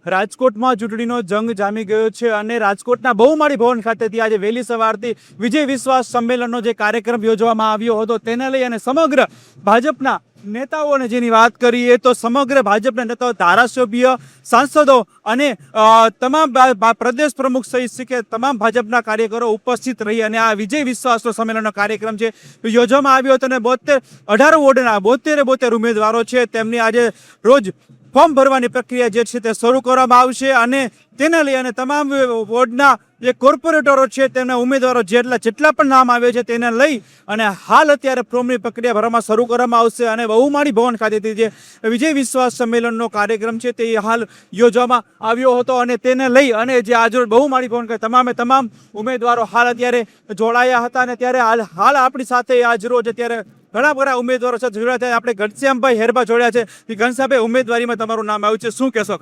રાજકોટમાં ચૂંટણીનો જંગ જામી ગયો છે અને રાજકોટના બહુમાળી ભવન ખાતેથી આજે વહેલી સવારથી વિજય વિશ્વાસ સંમેલનનો જે કાર્યક્રમ યોજવામાં આવ્યો હતો તેને લઈ અને સમગ્ર ભાજપના નેતાઓને જેની વાત કરીએ તો સમગ્ર ભાજપના નેતાઓ, ધારાસભ્ય, સાંસદો અને તમામ પ્રદેશ પ્રમુખ સહિત કે તમામ ભાજપના કાર્યકરો ઉપસ્થિત રહી અને આ વિજય વિશ્વાસનો સંમેલનનો કાર્યક્રમ છે યોજવામાં આવ્યો હતો અને 18 વોર્ડના 72 ઉમેદવારો છે તેમની આજે રોજ ફોર્મ ભરવાની પ્રક્રિયા જે છે તે શરૂ કરવામાં આવશે અને તેને લઈ અને તમામ વોર્ડના જે કોર્પોરેટરો છે તેમના ઉમેદવારો જેટલા પણ નામ આવે છે તેને લઈ અને હાલ અત્યારે ફોર્મની પ્રક્રિયા ભરવામાં શરૂ કરવામાં આવશે અને બહુમાળી ભવન ખાતેથી જે વિજય વિશ્વાસ સંમેલનનો કાર્યક્રમ છે તે હાલ યોજવામાં આવ્યો હતો અને તેને લઈ અને જે આજરોજ બહુમાળી ભવન તમામ ઉમેદવારો હાલ અત્યારે જોડાયા હતા અને ત્યારે હાલ આપણી સાથે આજરોજ અત્યારે ઘણા બધા ઉમેદવારો સાથે જોડાયા છે. આપણે ઘનશ્યામભાઈ હેરબા જોડ્યા છે. ઘનશ્યામભાઈ, ઉમેદવારીમાં તમારું નામ આવ્યું છે, શું કહેશો?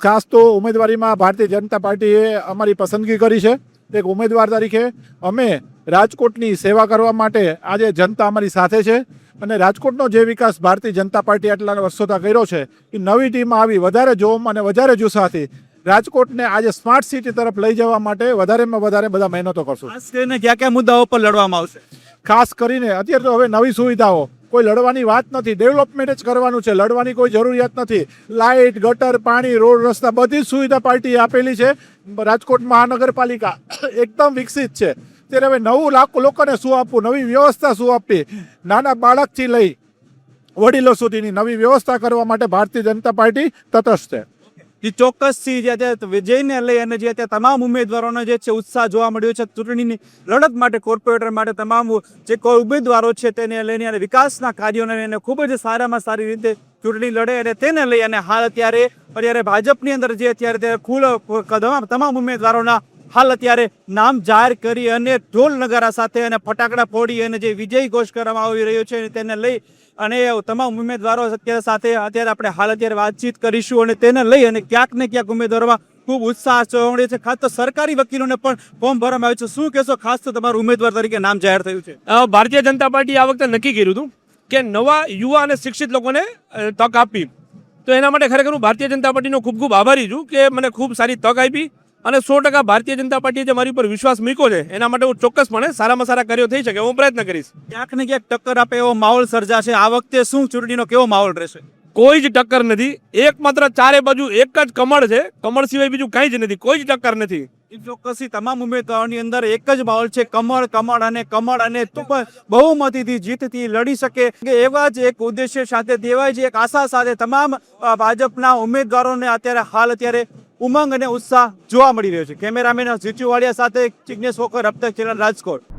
ખાસ તો ઉમેદવારીમાં ભારતીય જનતા પાર્ટીએ અમારી પસંદગી કરી છે. એક ઉમેદવાર તરીકે અમે રાજકોટની સેવા કરવા માટે આજે જનતા અમારી સાથે છે અને રાજકોટનો જે વિકાસ ભારતીય જનતા પાર્ટી આટલા વર્ષોથી કર્યો છે એ નવી ટીમમાં આવી વધારે જોમ અને વધારે જુસ્સાથી રાજકોટને આજે સ્માર્ટ સિટી તરફ લઈ જવા માટે વધારેમાં વધારે બધા મહેનતો કરશું. ખાસ કરીને કયા મુદ્દાઓ પર લડવામાં આવશે? ખાસ કરીને અત્યારે તો હવે નવી સુવિધાઓ, કોઈ લડવાની વાત નથી, ડેવલપમેન્ટ જ કરવાનું છે, લડવાની કોઈ જરૂરિયાત નથી. લાઇટ, ગટર, પાણી, રોડ, રસ્તા બધી જ સુવિધા પાર્ટીએ આપેલી છે. રાજકોટ મહાનગરપાલિકા એકદમ વિકસિત છે. ત્યારે હવે નવું લોકોને શું આપવું, નવી વ્યવસ્થા શું આપવી, નાના બાળકથી લઈ વડીલો સુધીની નવી વ્યવસ્થા કરવા માટે ભારતીય જનતા પાર્ટી તટસ્થ છે. ચોક્કસથી જે વિજયને લઈ અને જે તમામ ઉમેદવારોનો જે છે ઉત્સાહ જોવા મળ્યો છે ચૂંટણીની લડત માટે, કોર્પોરેટર માટે તમામ જે ઉમેદવારો છે તેને લઈને અને વિકાસના કાર્યોને લઈને ખૂબ જ સારામાં સારી રીતે ચૂંટણી લડે અને તેને લઈ અને હાલ અત્યારે ભાજપની અંદર જે અત્યારે તમામ ઉમેદવારોના હાલ અત્યારે નામ જાહેર કરી અને ઢોલ નગારા સાથે અને ફટાકડા ફોડી અને જે વિજય ઘોષ કરવામાં આવી રહ્યો છે તેને લઈ અને તમામ ઉમેદવારો સાથે અત્યારે આપણે વાતચીત કરીશું અને તેને લઈ અને ક્યાંક ને ક્યાંક ઉમેદવારોમાં ખૂબ ઉત્સાહ જોવા મળ્યો છે. ખાસ તો સરકારી વકીલોને પણ ફોર્મ ભરવામાં આવ્યું છે. શું કહેશો? ખાસ તો તમારું ઉમેદવાર તરીકે નામ જાહેર થયું છે. ભારતીય જનતા પાર્ટીએ આ વખતે નક્કી કર્યું હતું કે નવા યુવા અને શિક્ષિત લોકોને તક આપી, તો એના માટે ખરેખર હું ભારતીય જનતા પાર્ટીનો ખૂબ ખૂબ આભારી છું કે મને ખૂબ સારી તક આપી અને 100% ભારતીય જનતા પાર્ટીએ જે મારી ઉપર વિશ્વાસ મૂક્યો છે એના માટે હું ચોક્કસપણે સારામાં સારા કાર્યો થઈ શકે હું પ્રયત્ન કરીશ. ક્યાંક ને ક્યાંક ટક્કર આપે એવો માહોલ સર્જાશે. આ વખતે શું ચૂંટણીનો કેવો માહોલ રહેશે? કોઈ જ ટક્કર નથી. એકમાત્ર ચારે બાજુ એક જ કમળ છે. કમળ સિવાય બીજું કંઈ જ નથી. કોઈ જ ટક્કર નથી. ચોક્કસથી તમામ ઉમેદવારોની અંદર એક જ માહોલ છે, કમળ અને બહુમતીથી જીતથી લડી શકે એવા જ એક ઉદ્દેશ્ય સાથે, એવા જ એક આશા સાથે તમામ ભાજપના ઉમેદવારોને અત્યારે ઉમંગ અને ઉત્સાહ જોવા મળી રહ્યો છે. કેમેરામેન જીતુ વાડિયા સાથે જિગ્નેશ વોકર, અબતક ચેનલ, રાજકોટ.